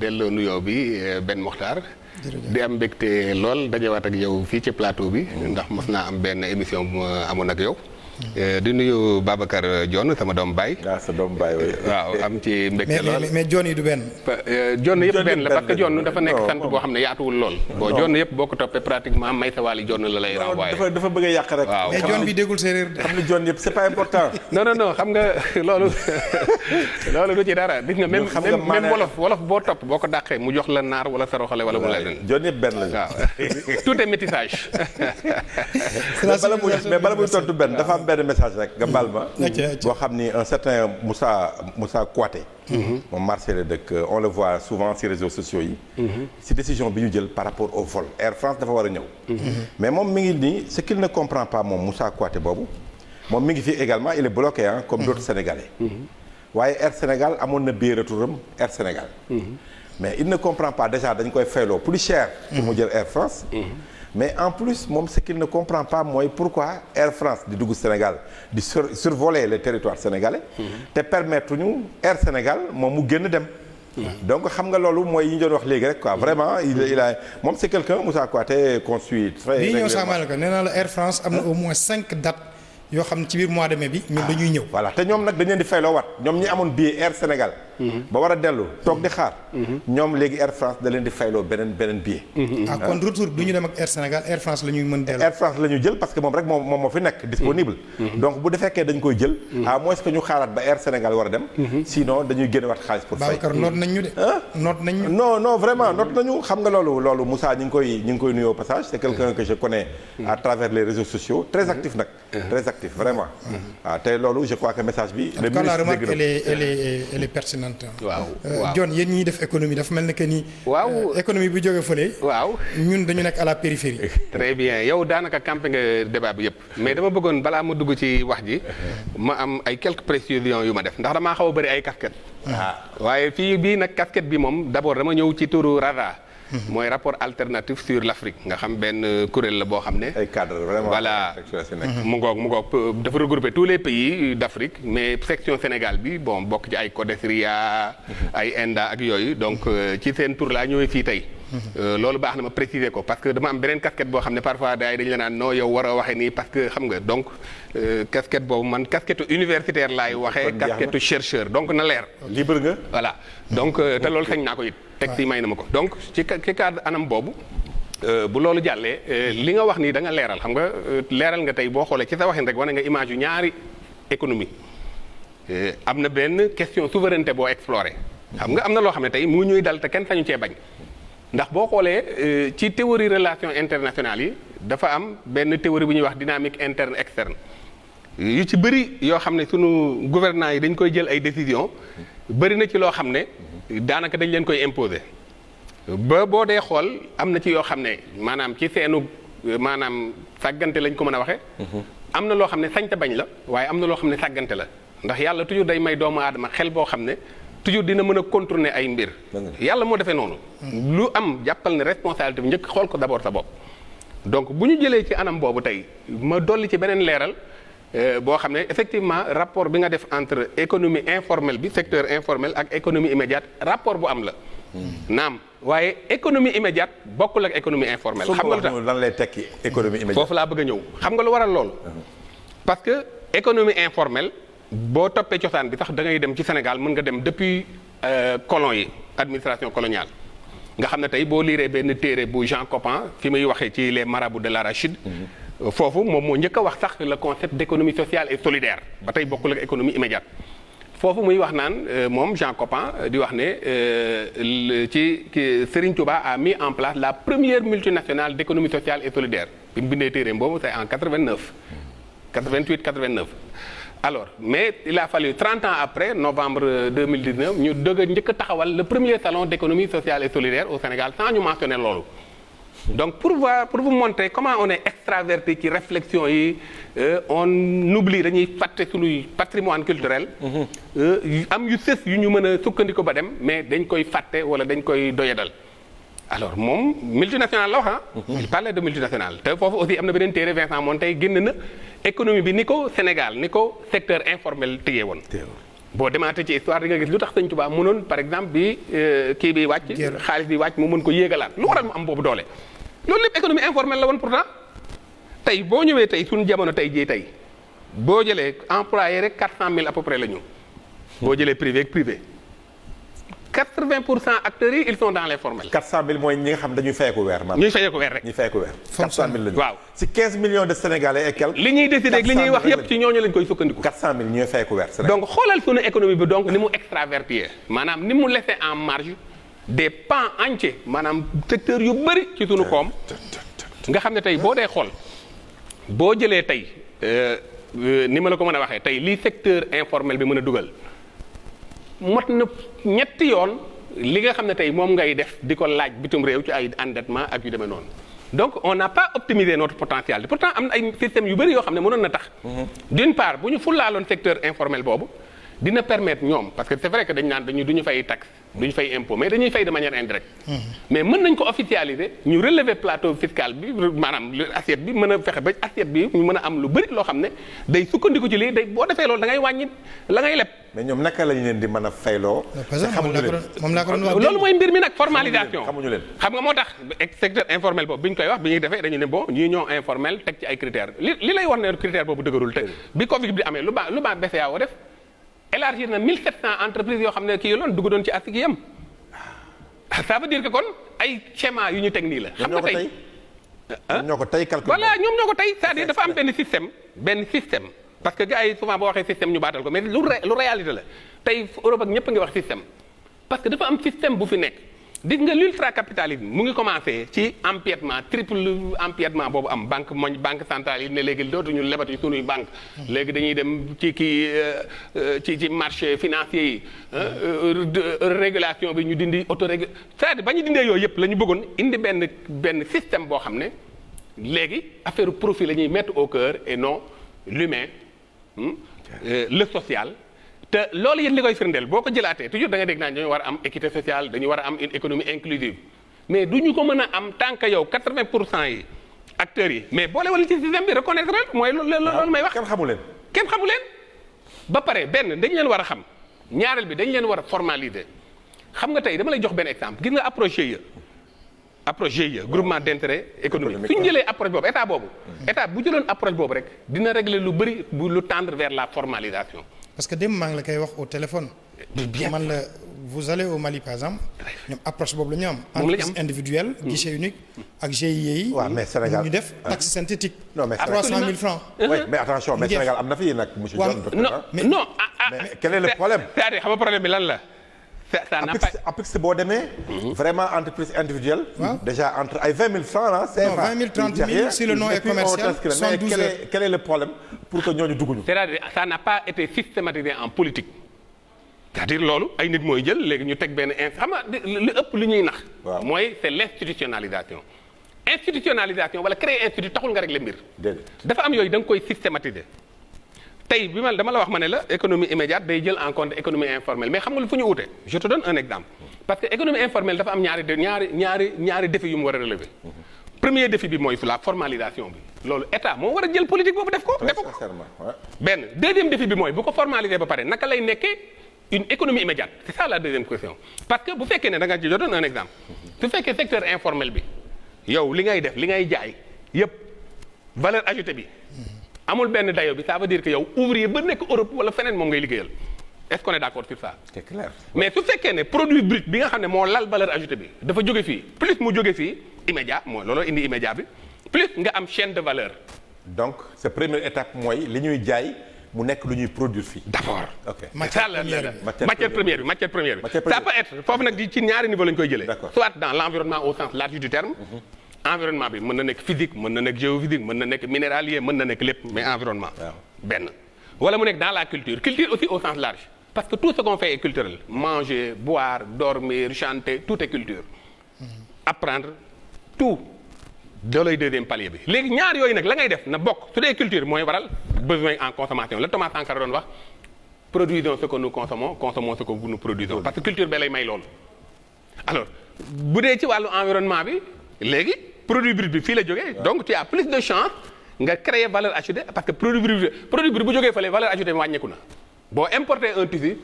delloo nuyoo bi Ben Mokhtar. di am mbégte lool dajewaat ak yow fii ci plateau bi. ndax mos naa am benn émission bu ma amoon ak yow. di nuyu Babacar Dione sama doom baay. sa doom baay waaw am ci mbégte lool mais Dione yi du benn. Dione yëpp benn la parce que Dione dafa nekk sant boo xam ne yaatuwul lool. bon Dione yëpp boo ko toppee pratiquement Maysa Wali Dione la lay renvoyé. dafa bëgg a yàq rek. waaw mais Dione bi déggul séeréer. xam ne Dione yëpp c'est pas important. non xam nga loolu du ci dara. gis nga même wolof boo topp boo ko dàqee mu jox la naar wala saraxole wala mu la leen. Dione yëpp benn la. waaw tout est métissage. mais bala muy tontu benn dafa am benn message rek nga baal ma. boo xam ni un certain Moussa Kouaté. moom Marseille la dëkk on le voit souvent ci réseaux sociaux yi. ci décision bi ñu jël par rapport au vol Air France dafa war a ñëw. mais moom mi ngi nii ce qu'il ne comprend pas moom Moussa Kouaté boobu moom mi ngi fi également il est bloqué comme d'autres Sénégalais. waaye Air Sénégal amoon na billet retouram Air Sénégal. mais il ne comprend pas déjà dañ koy fayloo plus cher. pour mu jël Air France. mais en plus moom ce qu'il ne comprend pas mooy pourquoi Air France di dugg Sénégal di survoler le territoire sénégalais. te permettre ñu Air Sénégal moom mu génn dem. donc xam nga loolu mooy yi ñu doon wax léegi rek quoi vraiment il a moom c'est quelqu'un Moussa Kouaté qu'on suit très régulièrement. lii ñëw sàmmal ko nee naa la Air France am na au moins 5 dates yoo xam ne ci biir mois de mai bi. ñoom dañuy ñëw. voilà te ñoom nag dañu leen di fayloo wat ñoom ñi amoon billet Air Sénégal. ba war a dellu toog di xaar. ñoom léegi Air France da leen di fayloo beneen billet. kon retour du ñu dem ak Air Sénégal Air France la ñuy mën dellu. Air France la ñu jël parce que moom rek moom moo fi nekk disponible. donc bu defekkee dañ koy jël. à moins que ñu xaaraat ba Air Sénégal war a dem. sinon dañuy génne waat xaalis pour fay. Babacar noot nañ ñu de. noot nañ ñu. non vraiment noot nañu xam nga loolu Moussa ñu ngi koy nuyoo passage c'est quelqu'un que je connais à travers les réseaux sociaux très actif nag. très actif vraiment. waaw tey loolu je crois que message bi. en tout cas la remarque elle est pertinente. waaw Dione yéen ñiy def économie dafa mel ne que ni. waaw économie bu jógee fële. waaw ñun dañu nekk à la périphérie. très bien yow daanaka campé nga débat bi yëpp mais dama bëggoon balaa ma dugg ci wax ji ma am ay quelques précisions yu ma def ndax damaa xaw a bëri ay casquette. waaye fii bii nag casquette bi moom d'abord dama ñëw ci turu RADA. mooy rapport alternatif sur l'Afrique nga xam benn kuréel la boo xam ne. ay cadres vraiment. voilà mu ngoog dafa regrouper tous les pays d'Afrique mais section Sénégal bi bon bokk ci ay CODESRIA ay ENDA ak yooyu donc ci seen tur laa ñëwee fii tey. loolu baax na ma préciser ko parce que dama am beneen casquette boo xam ne parfois dañu la naan non yow war a waxee nii parce que xam nga donc casquette boobu man casquette universitaire laay waxee. casquette chercheur donc na leer. libre nga. voilà donc te loolu sañ naa ko it. texte yi may na ma ko donc ci cadre anam boobu bu loolu jàllee li nga wax nii da nga leeral xam nga leeral nga tey boo xoolee ci sa waxin rek wane nga image yu ñaari économie am na benn question souveraineté boo exploré xam nga am na loo xam ne tey mu ñuy dal te kenn sañu cee bañ ndax boo xoolee ci théorie relations internationales yi dafa am benn théorie bu ñuy wax dynamique interne externe yu ci bëri yoo xam ne sunu gouvernants yi dañ koy jël ay décisions bëri na ci loo xam ne daanaka dañ leen koy imposer ba boo dee xool am na ci yoo xam ne maanaam ci seenu maanaam sàggante lañ ko mën a waxee. am na loo xam ne sañte bañ la waaye am na loo xam ne sàggante la ndax yàlla toujours day may doomu aadama xel boo xam ne toujours dina mën a contourner ay mbir. yàlla moo defee noonu. lu am jàppal ne responsabilité bi njëkk xool ko d'abord sa bopp. donc bu ñu jëlee ci anam boobu tey ma dolli ci beneen leeral. boo xam ne effectivement rapport bi nga def entre économie informelle bi secteur informel ak économie immédiate rapport bu am la. naam waaye économie immédiate bokkul ak économie informelle. xam nga lu tax lan lay tekki économie immédiate. foofu laa bëgg a ñëw xam nga lu waral loolu. parce que économie informelle boo toppee cosaan bi sax da ngay dem ci Sénégal mën nga dem depuis colon yi administration coloniale. nga xam ne tey boo liiree benn téere bu Jean Copin fi muy waxee ci les marabouts de l'arachide. foofu moom moo njëkk a wax sax le concept d'économie sociale et solidaire ba tey bokkul ak économie immédiate foofu muy wax naan moom Jean Copin di wax ne ci Serigne Touba a mis en place la première multinationale d'économie sociale et solidaire bi mu bindee téereem boobu c'est en 89 88 89 alors mais il a fallu 30 ans après novembre 2019 ñu njëkk a taxawal le premier salon d'économie sociale et solidaire au Sénégal sans ñu mentionner loolu. donc pour vous montrer comment on est extraverti ci réflexion yi on oublie dañuy fàtte suñuy patrimoine culturel. am yu sës yu ñu mën a sukkandiku ba dem mais dañ koy fàtte wala dañ koy doyadal. alors moom multinationale la wax il parlait de multinationale te foofu aussi am na beneen téere Vincent Montey génn na économie bi ni ko Sénégal ni ko secteur informel téye woon. boo demaatee ci histoire di nga gis lu tax Sëñ Tuubaa mënoon par exemple bi kii bi wàcc xaalis bi wàcc mu mën ko yéegalaat lu waral mu am boobu doole loolu lépp économie informelle la woon pourtant tey boo ñëwee tey suñu jamono tey jii tey boo jëlee employé rek 400000 à peu près la ñu boo jëlee privé ak privé 80% acteurs yi ils sont dans l'informel. 400000 mooy ñi nga xam dañuy fayeeku weer man. ñuy fayeeku weer rek. ñuy fayeeku weer. 400000 lañu. waaw si 15 millions de Sénégalais et quelques. li ñuy décider ak li ñuy wax yépp ci ñooñu lañ koy sukkandiku. 400000 ñooy fayeku weer Sénégal. donc xoolal sunu économie bi donc ni mu extravertie maanaam ni mu laissé en marge des pans entiers maanaam secteurs yu bëri ci sunu koom. nga xam ne tey boo dee xool boo jëlee tey ni ma la ko mën a waxee tey lii secteur informel bi mën a dugal. mot na ñetti yoon li nga xam ne tey moom ngay def di ko laaj bitum réew ci ay endettement ak yu demee noonu donc on n'a pas optimisé notre potentiel pourtant am na ay systèmes yu bëri yoo xam ne mënoon na tax. d'une part bu ñu fullaaloon secteur informel boobu dina permettre ñoom parce que c'est vrai que dañ naan du ñu fay taxe du ñu fay impôt mais dañuy fay de manière indirecte. mais mën nañ ko officialiser ñu relever plateau fiscal bi maanaam assiette bi mën a fexe ba assiette bi ñu mën a am lu bëri loo xam ne day sukkandiku ci lii day boo defee loolu da ngay wàññi la ngay leb. mais ñoom naka lañu leen di mën a fayloo. xamuñu leen moom laa ko doon wax loolu mooy mbir mi nag formalisation xamuñu leen xam nga moo tax secteur informel boobu bi ñu koy wax bi ñuy defee dañu ne bon ñii ñoo informel teg ci ay critères li lay wax ne critère boobu dëgërul te bi Covid bi amee lu baax BCEAO def élargir na 1700 entreprises yoo xam ne kii yoloon dugg doon ci askan yam ça veut dire que kon ay schéma yu ñu teg nii la. xam nga tey ñoo ko tey calcul. voilà ñoom ñoo ko tey c'est-à-dire dafa am benn système parce que gars yi souvent boo waxee système ñu baatal ko mais lu réalité la tey Europe ak ñëpp a ngi wax système parce que dafa am système bu fi nekk gis nga l'ultracapitalisme mu ngi commencé ci empiètement triple empiètement boobu am banque centrale yi ne léegi dootuñu lebati sunuy banque léegi dañuy dem ci ci marché financier yi régulation bi ñu dindi c'est-à-dire ba ñu dindee yooyu yëpp la ñu bëggoon indi benn système boo xam ne léegi affaire profit la ñuy mettre au cœur et non l'humain le social te loolu yéen li koy firndeel boo ko jëlaatee toujours da nga dégg naa dañu war a am équité sociale dañu war a am une économie inclusive mais du ñu ko mën a am tant que yow 80% yi acteurs yi mais boole wala ci système bi reconnaître mooy loolu may wax. kenn xamu leen. ba pare benn dañu leen war a xam ñaareel bi dañu leen war a formaliser xam nga tey dama lay jox benn exemple gis nga approche GIE groupement d'intérêt économique su ñu jëlee approche boobu état bu jëloon approche boobu rek dina régler lu bëri lu tendre vers la formalisation. parce que démb maa ngi la koy wax au téléphone. man la vous allez au Mali par exemple ñoom approche boobu la ñu am. entreprise individuelle guichet unique ak GIE yi. waaw mais Sénégal ñu def taxe synthétique. non mais 300 000 francs. oui mais attention mais Sénégal am na fi nag monsieur Dione. non mais quel est le problème. c'est-à-dire xam nga problème bi lan la. ça n'a pas APIX boo demee. vraiment entreprise individuelle. déjà entre ay 20 000 francs là. non 20 000 30 000 si le nom est commercial. 72 heures quel est le problème pour que ñooñu dugguñu. c'est-à-dire ça n'a pas été systématisé en politique. c'est-à-dire loolu ay nit mooy jël léegi ñu teg benn xam nga li ëpp lu ñuy nax. mooy c'est l'institutionnalisation. institutionnalisation wala créer institut taxul nga régler mbir. dafa am yooyu da nga koy systématiser. tey bi dama la wax ma ne la économie immédiate day jël en compte économie informelle mais xam nga lu fu ñu wute je te donne un exemple parce que économie informelle dafa am ñaari défi yu mu war a relever. premier défi bi mooy la formalisation bi loolu état moo war a jël politique boobu def ko. benn deuxième défi bi mooy bu ko formaliser ba pare naka lay nekkee une économie immédiate c'est ça la deuxième question parce que bu fekkee ne da nga je donne un exemple su fekkee secteur informel bi yow li ngay def li ngay jaay yépp valeur ajoutée bi. amul benn dayo bi ça veut dire que yow ouvrier ba nekk Europe wala feneen moom ngay liggéeyal est-ce qu'on est d'accord sur ça. c'est clair. mais su fekkee ne produit brut bi nga xam ne moo lal valeur ajoutée bi dafa jóge fii plus mu jóge fii immédiat mooy looloo indi immédiat bi plus nga am chaîne de valeur. donc sa première étape mooy li ñuy jaay mu nekk lu ñuy produire fii. d'abord. ok matière première bi. ça peut être foofu nag ci ñaari niveau la ñu koy jëlee. soit dans l'environnement au sens large du terme. environnement bi mën na nekk physique mën na nekk géophysique mën na nekk minéralier mën na nekk lépp mais environnement. benn wala mu nekk dans la culture aussi au sens large. parce que tout ce qu'on fait est culturel manger boire dormir chanter tout est culture. apprendre tout loolooy deuxième palier bi léegi ñaar yooyu nag la ngay def na bokk su dee culture mooy waral besoin en consommation la Thomas Sankara doon wax produisons ce que nous consommons ce que nous produisons parce que culture ba lay may loolu. alors bu dee ci wàllu environnement bi léegi produit brut bi fii la jógee donc tu as plus de chance nga créer valeur ajoutée parce que produit brut bu jógee fële valeur ajoutée bi wàññeeku na boo importer un tissu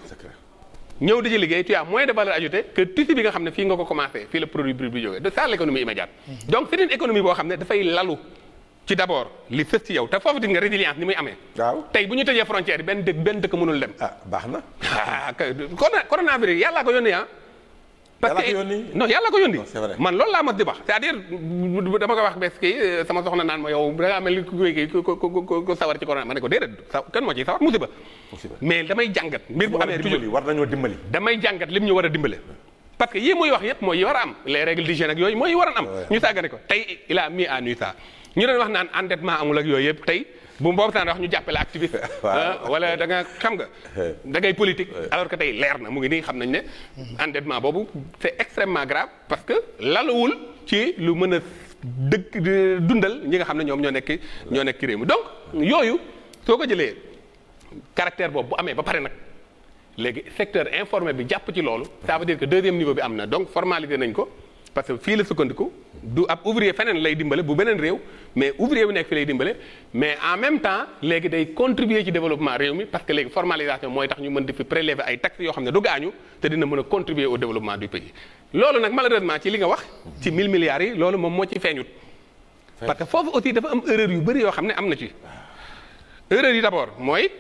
ñëw di ci liggéey tu as moins de valeur ajoutée que tissu bi nga xam ne fii nga ko commencé fii la produit bi jógee de ça l'économie immédiate donc c'est une économie boo xam ne dafay lalu ci d'abord li fës ci yow te foofu di nga résilience ni muy amee. waaw tey bu ñu tëjee frontière yi benn dëkk mënul dem. baax na. coronavirus yàllaa ko yónni parce que non yàlla ko yónni man loolu laa mos di wax c'est-à-dire dama ko wax bés kii sama soxna naan ma yow da ngaa mel ni ku sawar ci corona ma ne ko déedéet kenn moo ciy sawar musiba mais damay jàngat mbir bu amee toujours war nañoo dimbali damay jàngat lim ñu war a dimbale parce que yii muy wax yëpp mooy yi war a am les règles d'hygiène ak yooyu mooy yi war a am ñu sàggane ko tey il a mis à nu ça ñu doon wax naan endettement amul ak yooyu yëpp tey bu boobu taan wax ñu jàppale activiste wala da nga xam nga da ngay politique alors que tey leer na mu ngi nii xam nañ ne endettement boobu c'est extrêmement grave parce que lalawul ci lu mën a dundal ñi nga xam ne ñoom ñoo nekk ci réew mi donc yooyu soo ko jëlee caractère boobu bu amee ba pare nag léegi secteur informel bi jàpp ci loolu ça veut dire que deuxième niveau bi am na donc formalisé nañ ko parce que fii la sukkandiku du ab ouvrier feneen lay dimbale bu beneen réew mais ouvrier bu nekk fi lay dimbale mais en même temps léegi day contribuer ci développement réew mi parce que léegi formalisation mooy tax ñu mën di fi prélever ay taxes yoo xam ne du gaañu te dina mën a contribuer au développement du pays loolu nag malheureusement ci li nga wax ci 1000 milliards yi loolu moom moo ci feeñut parce que foofu aussi dafa am erreur yu bëri yoo xam ne am na ci erreur yi d'abord mooy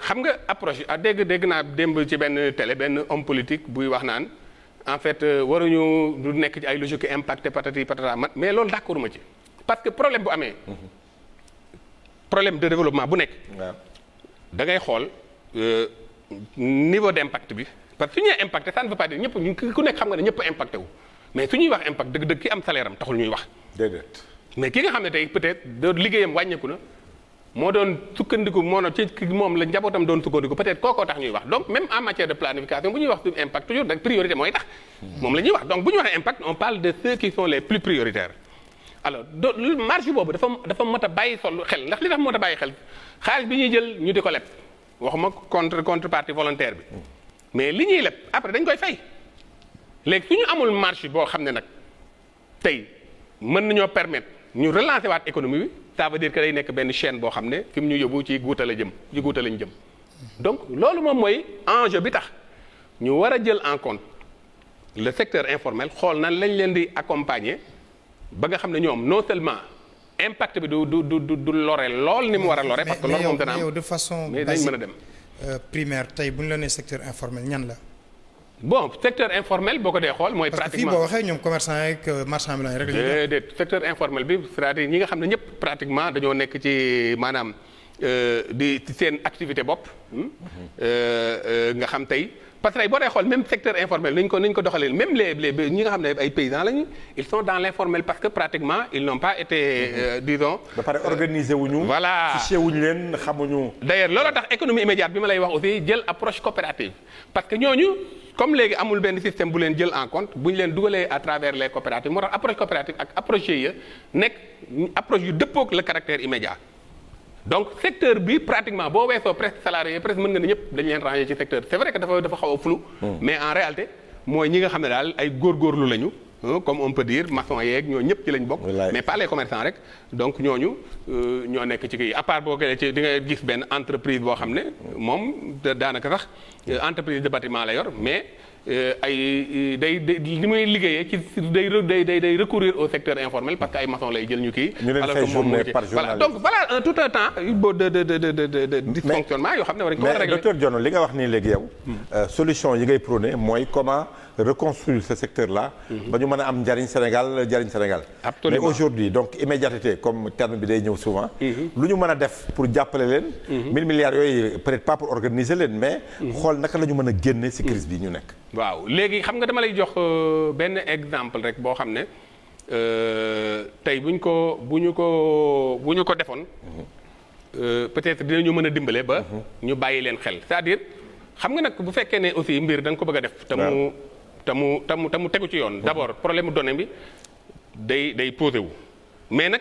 xam nga approche dégg naa démb ci benn télé benn homme politique buy wax naan en fait waruñu du nekk ci ay logique impacté patati patata mais loolu d'accord ma ci parce que problème bu amee problème de développement bu nekk da ngay xool niveau d'impact bi parce que su ñuy impacté ça ne veut pas dire ñëpp ku nekk xam nga ne ñëpp impacté wu mais su ñuy wax impact dëgg-dëgg ki am salaire am taxul ñuy wax déedéet mais ki nga xam ne tey peut-être de liggéeyam wàññeeku na moo doon sukkandiku ci moom la njabootam doon sukkandiku peut-être kookoo tax ñuy wax donc même en matière de planification bu ñuy wax sur impact toujours da priorité mooy tax moom la ñuy wax donc bu ñu waxee impact on parle de ceux qui sont les plus prioritaires alors marge boobu dafa mot a bàyyi xel ndax li tax mot a bàyyi xel xaalis bi ñuy jël ñu di ko leb waxuma contrepartie volontaire bi mais li ñuy leb après dañ koy fay léegi su ñu amul marge boo xam ne nag tey mën nañoo permettre ñu relancer waat économie bi ça veut dire que day nekk benn chaîne boo xam ne fi mu ñu yóbbu ci guuta lañ jëm donc loolu moom mooy enjeu bi tax ñu war a jël en compte le secteur informel xool nan lañ leen di accompagner ba nga xam ne ñoom non seulement impact bi du lore lool ni mu war a lore parce que loolu moom dana am de façon mais dañ mën a dem primaire tey bu ñu la nee secteur informel ñan la bon secteur informel boo ko dee xool mooy pratiquement parce que fii boo waxee ñoom commerçant yeeg marchand ambulant rek déedéet secteur informel bi c'est-à-dire ñi nga xam ne ñëpp pratiquement dañoo nekk ci maanaam di seen activité bopp nga xam tey parce que tey boo dee xool même secteur informel nañ ko doxalee même les ñi nga xam ne ay paysans lañu ils sont dans l'informel parce que pratiquement ils n'ont pas été disons. ba pare organiser wuñu. voilà fiché wuñu leen xamuñu. d'ailleurs looloo tax économie immédiate bi ma lay wax aussi jël approche coopérative parce que ñooñu comme léegi amul benn système bu leen jël en compte bu ñu leen dugalee à travers les coopératives moo tax approche coopérative ak approche GIE nekk approche yu dëppook le caractère immédiat. donc secteur bi pratiquement boo weesoo presque salarié presque mën nga ne ñëpp dañu leen ranger ci secteur c'est vrai que dafa xaw a flou mais en réalité mooy ñi nga xam ne daal ay góorgóorlu lañu comme on peut dire maçon yeeg ñoo ñëpp ci lañ bokk mais pas les commerçants rek donc ñooñu ñoo nekk ci kii à part boo ko ci di nga gis benn entreprise boo xam ne moom daanaka sax entreprise de bâtiment la yor mais ay day li muy liggéeyee ci day recourir au secteur informel parce que ay maçon lay jël ñu kii. alors que moom mooy voilà donc voilà tout un temps de dysfonctionnement yoo xam ne war nañu ko war a régler. mais docteur Dione li nga wax nii léegi yow. solution yi ngay prôné mooy comment reconstruire ce secteur là. ba ñu mën a am njariñ Sénégal. absolument mais aujourd'hui donc immédiateté comme terme bi day ñëw souvent. lu ñu mën a def pour jàppale leen. 1000 milliards yooyu peut-être pas pour organiser leen mais. xool naka la ñu mën a génne ci crise bi ñu nekk. waaw léegi xam nga dama lay jox benn exemple rek boo xam ne tey bu ñu ko defoon peut-être dinañu mën a dimbale ba ñu bàyyi leen xel c'est-à-dire xam nga nag bu fekkee ne aussi mbir da nga ko bëgg a def te mu tegu ci yoon d'abord problème mu données bi day posé wu mais nag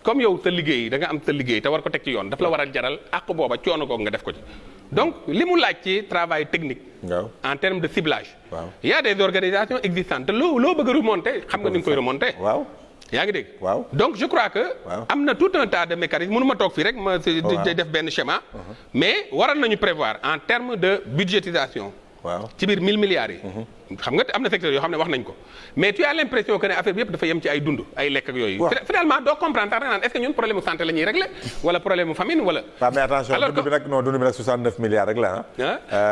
comme yow sa liggéey da nga am sa liggéey te war ko teg ci yoon daf la war a jaral àq booba coono googu nga def ko ci donc li mu laaj ci travail technique. en termes de ciblage. il y a des organisations existantes te loo bëgg a remonter xam nga ni nga koy remonter. yaa ngi dégg. waaw donc je crois que. am na tout un tas de mécanismes mënu ma toog fii rek ma. def benn schéma. mais waral nañu prévoir en termes de budgétisation. waaw ci biir 1000 milliards yi. xam nga am na secteur yoo xam ne wax nañ ko mais tu as l'impression que ne affaire bi yëpp dafa yem ci ay dund ay lekk ak yooyu. finalement doo comprendre tax naan est-ce que ñun problème mu santé la ñuy régler wala problème mu famine wala. waaw mais attention dund bi nag non dund bi nag 69 milliards rek la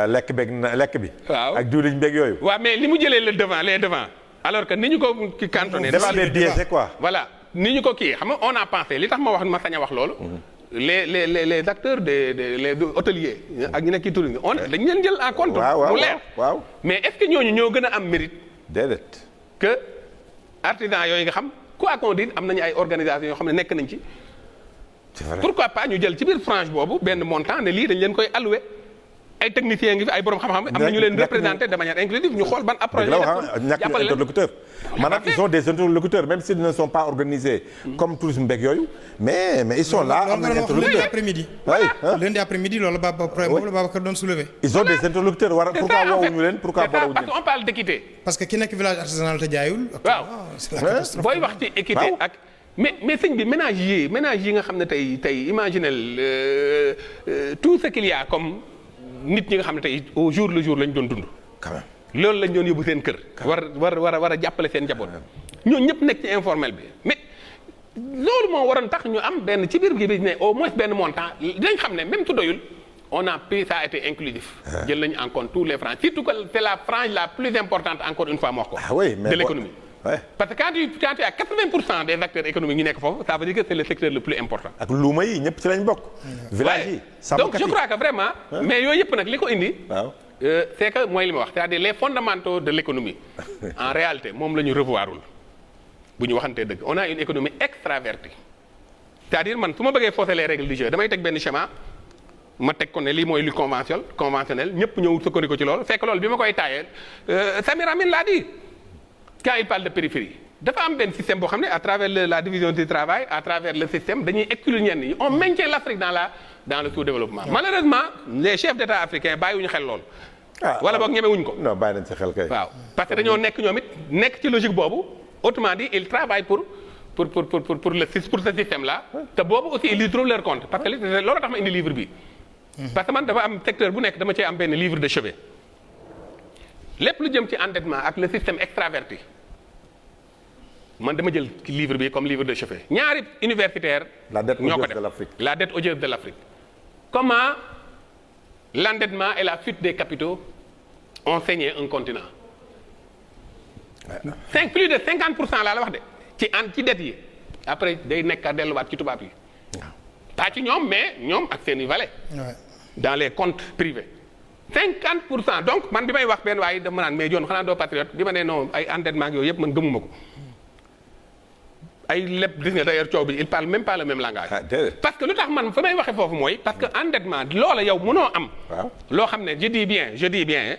lekk bi. waaw ak diwlin beeg yooyu. waaw mais li mu jëlee les devant alors que ni ñu ko ki cantonné. débat des biais quoi. voilà ni ñu ko kii xam nga on a pensé li tax ma sañ a wax loolu. les acteurs les hôteliers ak ñu nekk ci tourisme dañu leen jël en compte. mu leer waaw mais est-ce que ñooñu ñoo gën a am mérite. déedéet. que artisans yooyu nga xam quoi qu'on dise am nañu ay organisations yoo xam ne nekk nañ ci. c'est vrai pourquoi pas ñu jël ci biir frange boobu benn montant ne lii dañ leen koy alloué. ay techniciens ngi fi ay borom xam-xam am na ñu leen représenté de manière inclusive ñu xool ban approche ñàkk interlocuteur maanaam ils ont des interlocuteurs même s'ils ne sont pas organisés comme tourisme beeg yooyu mais ils sont là am nañ interlocuteur lundi après-midi lundi après-midi loolu Babacar doon soulever ils ont des interlocuteurs pourquoi woowuñu leen pourquoi boolewuñu parce qu'on parle d'équité parce que ki nekk village artisanal te jaayul waaw booy wax ci équité ak mais sëñ bi ménage yi nga xam ne tey imaginez tout ce qu'il y a comme nit ñi nga xam ne tey au jour le jour lañ doon dund. quand même loolu lañ doon yóbbu seen kër. war a jàppale seen njaboot. ñooñu ñëpp nekk ci informel bi mais loolu moo waroon tax ñu am benn ci biir gi bi ne au moins benn montant dinañ xam ne même su doyul on a pris ça a été inclusif. jël nañu en compte tous les franges surtout que c'est la frange la plus importante encore une fois moo wax ko. de l'économie. parce que quand tu as 80% des acteurs économiques ñu nekk foofu ça veut dire que c'est le secteur le plus important. ak luuma yi ñëpp ci lañ bokk. village yi donc je crois que vraiment. mais yooyu yëpp nag li ko indi. waaw c'est que mooy li ma wax c'est-à-dire les fondamentaux de l'économie en réalité moom la ñu revoirul bu ñu waxantee dëgg on a une économie extravertie c'est-à-dire man su ma bëggee fausser les règles du jeu damay teg benn schéma ma teg ko ne lii mooy lu conventionnel ñëpp ñëw sukkandiku ci loolu fekk loolu bi ma koy taayee Samir Amin l'a dit. quand il parle de périphérie dafa am benn système boo xam ne à travers la division du travail à travers le système dañuy exclure ñenn ñi on maintient l'Afrique dans le sous-développement. malheureusement les chefs d'État africains bàyyiwuñu xel loolu. wala boog ñemewuñ ko. non bàyyi nañ sa xel kay. waaw parce que dañoo nekk ñoom it nekk ci logique boobu autrement dit ils travaillent pour ce système là. te boobu aussi ils y trouvent leur compte parce que loolu tax ma indi livre bi. parce que man dafa am secteur bu nekk dama cee am benn livre de chevet. lépp lu jëm ci endettement ak le système extraverti man dama jël livre bi comme livre de chevet ñaari universitaire ñoo ko def la dette odieuse de l'Afrique comment l'endettement et la fuite des capitaux ont saigné un continent. plus de 50% laa la wax de ci dette yi après day nekk a delluwaat ci tubaab yi. pas ci ñoom mais ñoom ak seeni valet dans les comptes privés. 50% donc man bi may wax benn waaye dama naan mais John xanaa doo patriote bi ma nee non ay endettement ak yooyu yëpp man gëmuma ko ay lépp gis nga d'ailleurs coow bi il parle même pas le même langage. parce que lu tax man fa may waxee foofu mooy parce que endettement loola yow mënoo am. loo xam ne je dis bien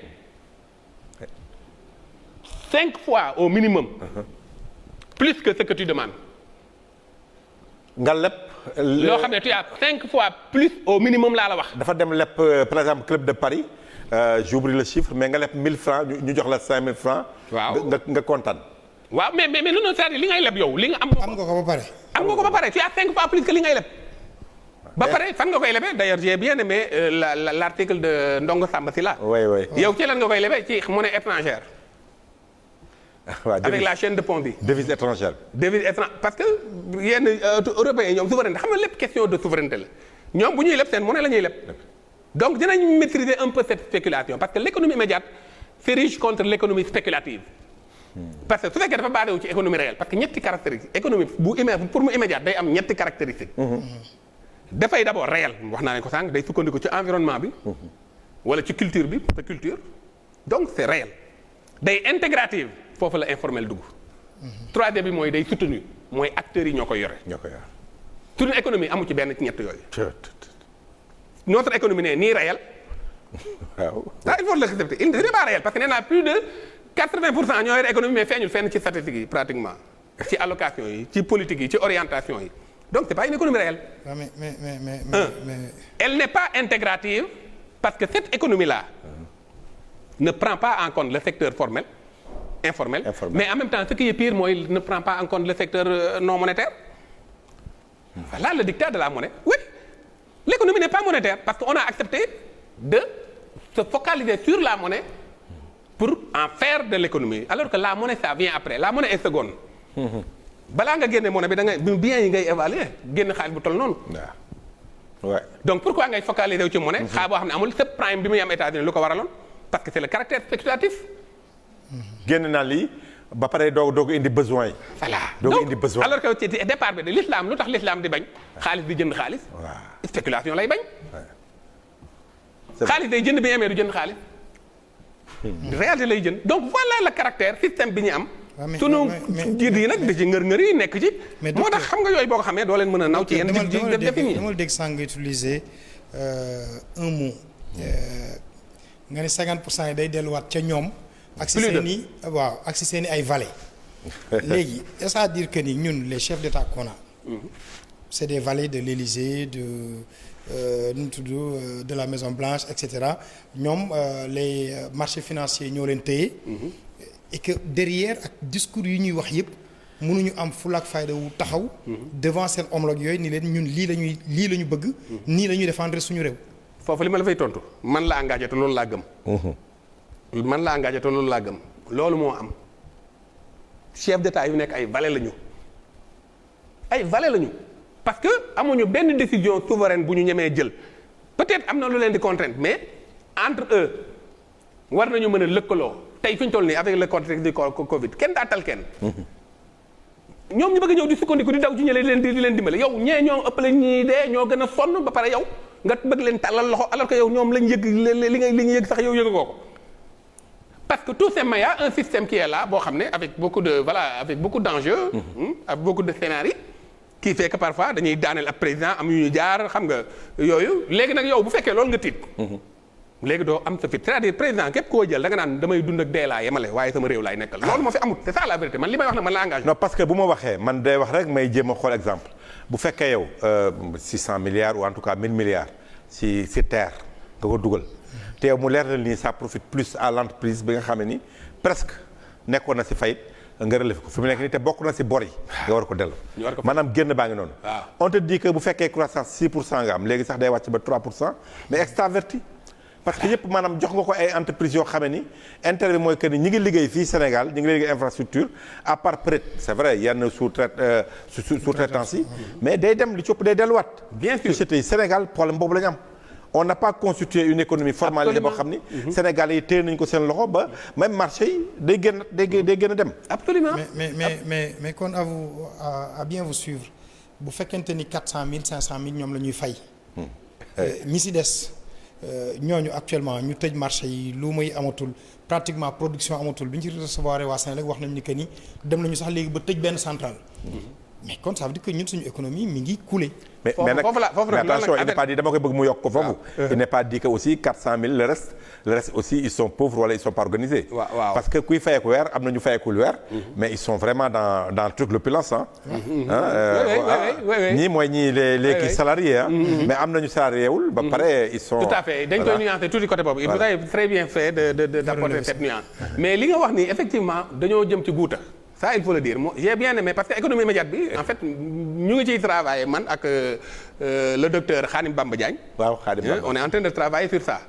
5 fois au minimum. plus que ce que tu demandes. nga lépp. loo xam ne tu as 5 fois plus au minimum laa la wax. dafa dem lépp par exemple Club de Paris j'oublie le chiffre mais nga lépp 1000 francs ñu jox la 5000 francs. waaw nga kontaan. waaw mais non c'est-à-dire li ngay leb yow li nga am. am nga ko ba pare. am nga ko ba pare tu as 5 fois plus que li ngay leb. ba pare fan nga koy lebee d'ailleurs j'ai bien aimé l'article de Ndongo Samba Sylla. oui. yow ci lan nga koy lebee ci monnaie étrangère. avec la chaîne de Ponzi. devise étrangère. parce que yenn européens ñoom souveraineté xam nga lépp question de souveraineté la ñoom bu ñuy leb seen monnaie la ñuy leb. donc dinañ maîtriser un peu cette spéculation parce que l'économie immédiate s'érige contre l'économie spéculative. parce que su fekkee dafa basé wu ci économie réelle parce que ñetti caractéristiques économie pour mu immédiate day am ñetti caractéristiques. dafay d'abord réel wax naa ne ko sànq day sukkandiku ci environnement bi. wala ci culture bi sa culture. donc c'est réel. day intégrative foofu la informel dugg. troisième bi mooy day soutenu mooy acteurs yi ñoo koy yore. suñu économie amu ci benn ci ñett yooyu. notre économie n'est ni réelle. waaw ça il faut le accepter il n'est pas réel parce que nee naa plus de 80% ñoo yore économie mais feeñul fenn ci statistiques yi pratiquement ci allocation yi ci politique yi ci orientation yi donc c'est pas une économie réelle. mais elle n'est pas intégrative parce que cette économie là ne prend pas en compte le secteur formel informel. Mais en même temps ce qui est pire mooy ne prend pas en compte le secteur non monétaire. Voilà le dictat de la monnaie. Oui, l'économie n'est pas monétaire parce qu'on a accepté de se focaliser sur la monnaie pour en faire de l'économie alors que la monnaie ça vient après la monnaie est seconde. balaa nga génne monnaie bi da ngay bien yi ngay évaluer génn xaalis bu toll noonu. waaw. donc pourquoi ngay focaliser wu ci monnaie. xaalis boo xam ne amul subprime bi muy am États-Unis lu ko waraloon parce que c'est le caractère spéculatif. génn naa lii ba pare doog indi besoin yi. voilà doog indi besoin alors que ci départ bi de l'islam lu tax l'islam di bañ xaalis di jënd xaalis. waaw spéculation lay bañ. xaalis day jënd bi ñu amee du jënd xaalis. réalité lay jënd donc voilà le caractère système bi ñu am. sunu jiit yi nag di ci ngër-ngër yi nekk ci. moo tax xam nga yooyu boo ko xamee doo leen mën a naw ci yenn defin yi. dama la dégg sànq nga utiliser un mot nga ne 50% yi day delluwaat ca ñoom. ak si seen i waaw ak si seen i ay valets. léegi c'est-à-dire que ni ñun les chefs d'État qu'on a. c'est des valets de l'Élysée nu mu tudd de la Maison Blanche et cetera ñoom les marchés financiers ñoo leen téye. et que derrière ak discours yi ñuy wax yëpp mënuñu am fulaak fayda wu taxaw. devant seen homologue yooyu ni leen ñun lii la ñu bëgg. nii la ñuy défendre suñu réew. foofu li ma la fay tontu man la engagé te loolu laa gëm. man la engagé te loolu laa gëm loolu moo am chef d'État yu nekk ay valets lañu ay valets lañu parce que amuñu benn décision souveraine bu ñu ñemee jël peut-être am na lu leen di contraindre mais entre eux war nañu mën a lëkkaloo tey fi ñu toll nii avec le contexte du Covid kenn daatal kenn. ñoom ñu bëgg ñëw di sukkandiku di daw ci ñële di leen dimbale yow ñee ñoo ëppale ñii dee ñoo gën a sonn ba pare yow nga bëgg leen tàllal loxo alors que yow ñoom lañ yëg li ñu yëg sax yow yëgagoo ko. parce que tout simplement y a un système qui est là boo xam ne avec beaucoup d'enjeux. avec beaucoup de scénarios. qui fait que parfois dañuy daaneel ab président am yu ñu jaar xam nga yooyu léegi nag yow bu fekkee loolu nga tiit. léegi doo am sa fit c'est-à-dire président képp koo jël da nga naan damay dund ak dee laa yemale waaye sama réew laay nekkal. loolu moo fi amut c'est ça la vérité man li may wax nag man la engagé. non parce que bu ma waxee man day wax rek may jéem a xool exemple bu fekkee yow 600 milliards ou en tout cas 1000 milliards si terre nga ko dugal te yow mu leer na ni ça profite plus à l'entreprise bi nga xam ne ni presque nekkoon na si fayit nga relevé ko fi mu nekk nii te bokk na si bor yi nga war ko dellu. maanaam génn baa ngi noonu. on te dit que bu fekkee croissance 6% nga am léegi sax day wàcc ba 3% mais extraverti. parce que yëpp maanaam jox nga ko ay entreprises yoo xam ne ni intérêt bi mooy que ni ñi ngi liggéey fii Sénégal ñi ngi liggéey infrastructure à part peut-être c'est vrai yenn sous-traitance yi mais day dem li ci ëpp day delluwaat. bien sûr sociétés yi Sénégal problème boobu la ñu am. on n'a pas constitué une économie formalisée boo xam ni. Sénégalais yi téye nañu ko seen loxo ba même marché yi day gën a dem. absolument mais kon à bien vous suivre bu fekkente ni 400000 500000 ñoom la ñuy fay. ñi si des. ñooñu actuellement ñu tëj marché yi lu muy amatul pratiquement production amatul bi ñu ci recevoir waa Sénégal wax nañu ni que ni dem nañu sax léegi ba tëj benn centrale. mais kon ça veut dire que ñun suñu économie mi ngi couler. mais nag mais attention il n'est pas dit dama koy bëgg mu yokk ko foofu. il n'est pas dit que aussi 400000 le reste aussi ils sont pauvres wala ils sont pas organisés. parce que kuy fayeeku weer am na ñu fayekul weer. mais ils sont vraiment dans le truc l'opulence ñii mooy ñii les kii salariés mais am nañu salarié wul ba pare ils sont. tout à fait dañ koy nuancer tuuti côté boobu. il vous très bien fait d'apporter cette nuance. mais li nga wax nii effectivement dañoo jëm ci guuta. ça il faut le dire moi j'ai bien aimé parce que économie immédiate bi en fait ñu ngi ciy travailler man ak le docteur Khadim Bamba Diagne. waaw Khadim Bamba on est en train de travailler sur ça.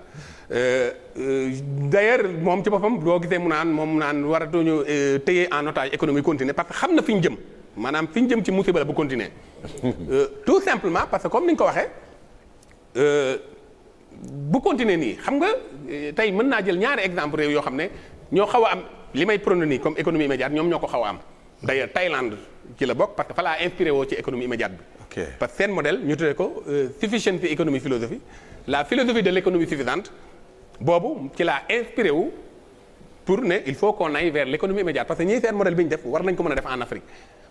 d'ailleurs moom ci boppam boo gisee mu naan waratuñu téye en otage économie continue parce que xam na fi ñu jëm maanaam fi ñu jëm ci musiba la bu continuer tout simplement parce que comme ni nga ko waxee bu continuer nii xam nga tey mën naa jël ñaari exemple réew yoo xam ne ñoo xaw a am. li may prôné nii comme économie immédiate ñoom ñoo ko xaw a am d'ailleurs Thaïlande ci la bokk parce que fa laa inspiré woo ci économie immédiate bi. parce que seen modèle ñu tuddee ko sufficiency economy philosophie la philosophie de l'économie suffisante boobu ci laa inspiré wu pour ne il faut qu'on aille vers l'économie immédiate parce que ñii seen modèle bi ñu def war nañ ko mën a def en Afrique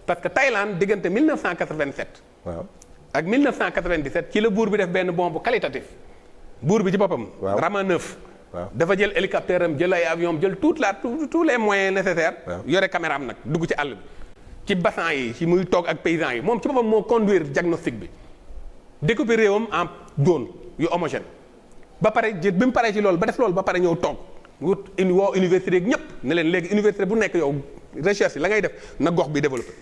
parce que Thaïlande diggante 1987. waaw ak 1997 ci la buur bi def benn bond bu qualitatif buur bi ci boppam. waaw Rama 9. waaw dafa jël hélicoptère am jël ay avion jël tous les moyens nécessaires. yore caméra am nag dugg ci àll bi. ci bassin yi ci muy toog ak paysans yi moom ci boppam moo conduire diagnostic bi découper réewam en zone yu homogène ba pare bi mu paree ci loolu ba def loolu ba pare ñëw toog wut woo université ak ñëpp ne leen léegi université bu nekk yow recherche la ngay def na gox bi développé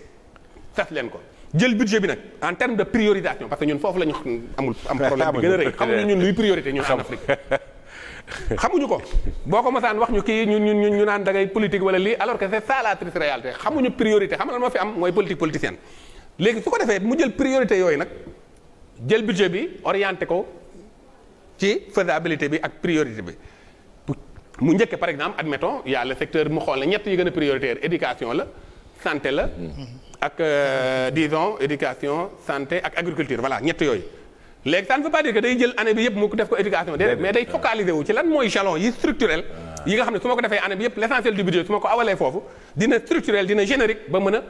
sas leen ko jël budget bi nag en terme de priorisation parce que ñun foofu la ñu am problème bi gën a rëy xamuñu ñun luy priorité ñun en Afrique xamuñu ko boo ko mosaan wax ñu kii ñu naan da ngay politique wala lii alors que c'est ça la triste réalité xamuñu priorité xam nga lan moo fi am mooy politique politicienne léegi su ko defee mu jël priorité yooyu nag jël budget bi orienté ko ci faisabilité bi ak priorité bi mu njëkke par exemple admettons il y a le secteur mu xool ne ñett yi gën a prioritaire éducation la santé la ak disons éducation santé ak agriculture voilà ñett yooyu léegi ça ne veut pas dire que day jël année bi yëpp mu def ko éducation déedéet mais day focaliser wu ci lan mooy jalon yi structurel yi nga xam ne su ma ko defee année bi yëpp l'essentiel du budget su ma ko awalee foofu dina structurel dina générique ba mën a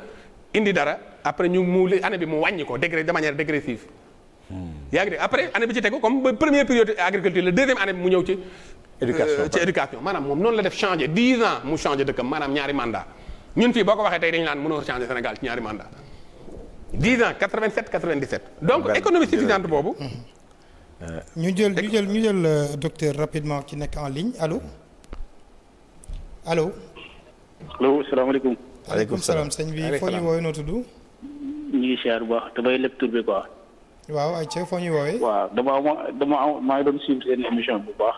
indi dara après ñu mu année bi mu wàññi ko de manière dégressive yaa ngi dégg après année bi ci tegu comme première priorité agriculture la deuxième année bi mu ñëw ci éducation maanaam moom noonu la def changer 10 ans mu changer dëkkam maanaam ñaari mandat ñun fii boo ko waxee tey dañu naan mënoo changer Sénégal ci ñaari mandat 10 ans 87 97 donc économie suffisante boobu ñu jël docteur rapidement ki nekk en ligne allo allo salaamaaleykum. waaleykum salaam sëñ bi foo ñu woowee noo tudd ñu ngi siyaar bu baax damay lépp tur bi quoi. waaw ayca foo ñu woowee waaw maa ngi doon suivre seen émission bu baax.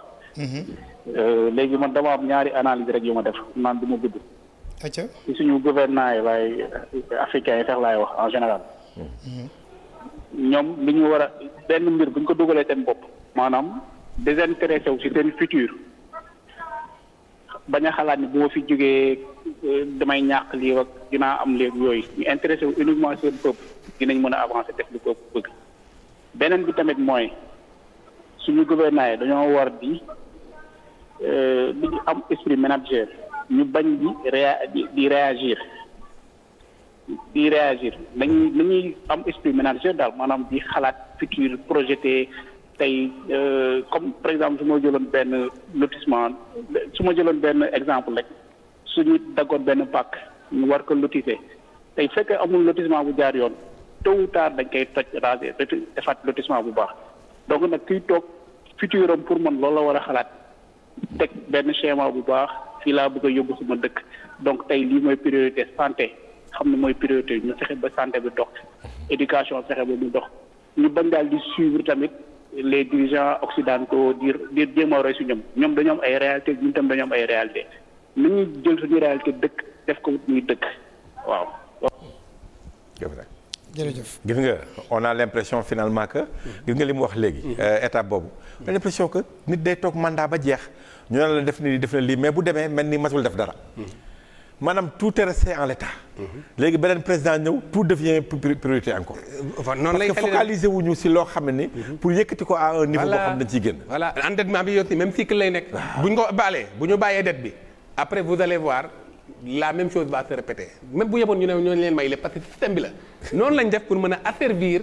léegi man dama am ñaari analyse rek yu ma def naan du ma gudd. ayca ci suñu gouvernement yi laay africains yi sax laay wax en général. ñoom li ñu war a benn mbir bu ñu ko dugalee seen bopp. maanaam désintéressé wu si seen futur bañ a xalaat ni bu ma fi jógee damay ñàkk lii ak dinaa am léegi yooyu ñu intéressé wu uniquement seen peuple dinañ mën a avancer def li ko bëgg. beneen bi tamit mooy suñu gouvernement yi dañoo war di am esprit manager ñu bañ di réagir dañuy am esprit manager daal maanaam di xalaat futur projeté tey comme par exemple su ma jëloon benn exemple rek suñu daggoon benn pàkk ñu war ko lotisser tey fekkee amul lotissement bu jaar yoon tôt ou tard dañ koy toj raser defaat lotissement bu baax donc nag kiy toog futuram pour man loolu la war a xalaat teg benn schéma bu baax fii laa bëgg a yóbbu sama dëkk donc tey lii mooy priorité santé xam ne mooy priorité ñu fexe ba santé bi dox éducation fexe ba mu dox ñu bañ daal di suivre tamit les dirigeants occidentaux di jéem a roy si ñoom dañoo am ay réalité ñun tam dañoo am ay réalité ni ñuy jël suñu réalité dëkk def ko muy dëkk waaw. jërëjëf gis nga on a l'impression finalement que gis nga li mu wax léegi étape boobu on a l'impression que nit day toog mandat ba jeex ñu ne la def na lii mais bu demee mel ni masul def dara maanaam tout est resté en l'état léegi beneen président ñëw tout devient priorité encore noonu lay parce que focaliser wuñu si loo xam ne ni pour yëkkati ko à un niveau boo xam ne dañ ciy génn voilà endettement bi aussi même cycle lay nekk bu ñu ko bu ñu bàyyee dette bi après vous allez voir la même chose va se répéter même bu yeboon ñu ne ñoo leen may lépp parce que système bi la noonu lañ def pour mën a asservir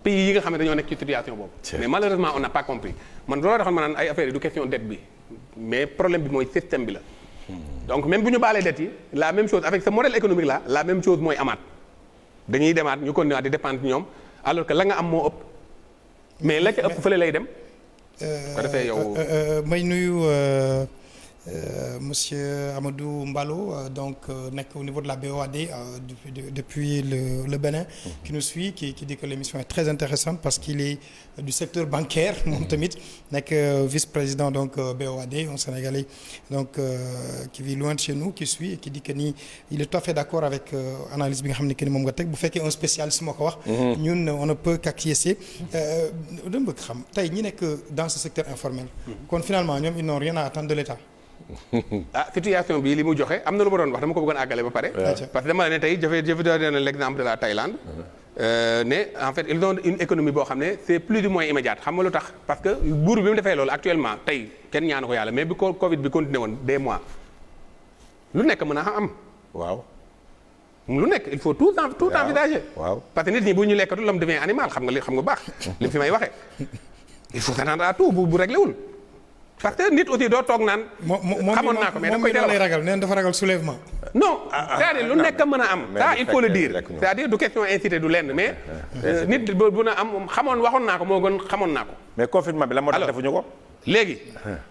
pays yi nga xam ne dañoo nekk ci situation boobu mais malheureusement on n'a pas compris man looloo taxoon ma naan ay affaire yi du question dette bi mais problème bi mooy système bi la donc même bu ñu baalee dette yi la même chose avec ce modèle économique là la même chose mooy amaat dañuy demaat ñu continuer di dépendre ñoom alors que la nga am moo ëpp mais la ca ëpp fële lay dem ko defee yow may nuyu monsieur Amadou Mballo donc nekk au niveau de la BOAD depuis le Bénin qui nous suit qui dit que l'émission est très intéressante parce qu'il est du secteur bancaire moom tamit nekk vice-président donc BOAD un Sénégalais donc qui vit loin de chez nous qui suit et qui dit que ni il est tout à fait d'accord avec analyse bi nga xam ne que ni moom nga teg bu fekkee un spécialiste moo ko wax ñun on ne peut qu'acquiescer dama bëgg xam tey ñi nekk dans ce secteur informel kon finalement ñoom ils n'ont rien à attendre de l'État situation bi li mu joxe am na lu ma doon wax dama ko bëggoon àggale ba pare parce que dama la ne tey je vais donner l'exemple de la Thaïlande ne en fait ils ont une économie boo xam ne c'est plus ou moins immédiate xam nga lu tax parce que buur bi mu defee loolu actuellement tey kenn ñaanu ko yàlla mais bi ko Covid bi continué woon des mois lu nekk mën a am waaw lu nekk il faut tout envisager waaw parce que nit ñi bu ñu lekkatu l'homme devient animal xam nga baax li fi may waxee il faut s'attendre à tout bu réglé wul parce que nit aussi doo toog naan. xamoon naa ko mais da koy lay ragal nee dafa ragal soulèvement. non c'est-à-dire lu nekk mën a am. ça il faut le dire c'est-à-dire du question incité du lenn mais. nit bu na am xamoon waxoon naa ko moo gën xamoon naa ko. mais confinement bi la moo tax defuñu ko. léegi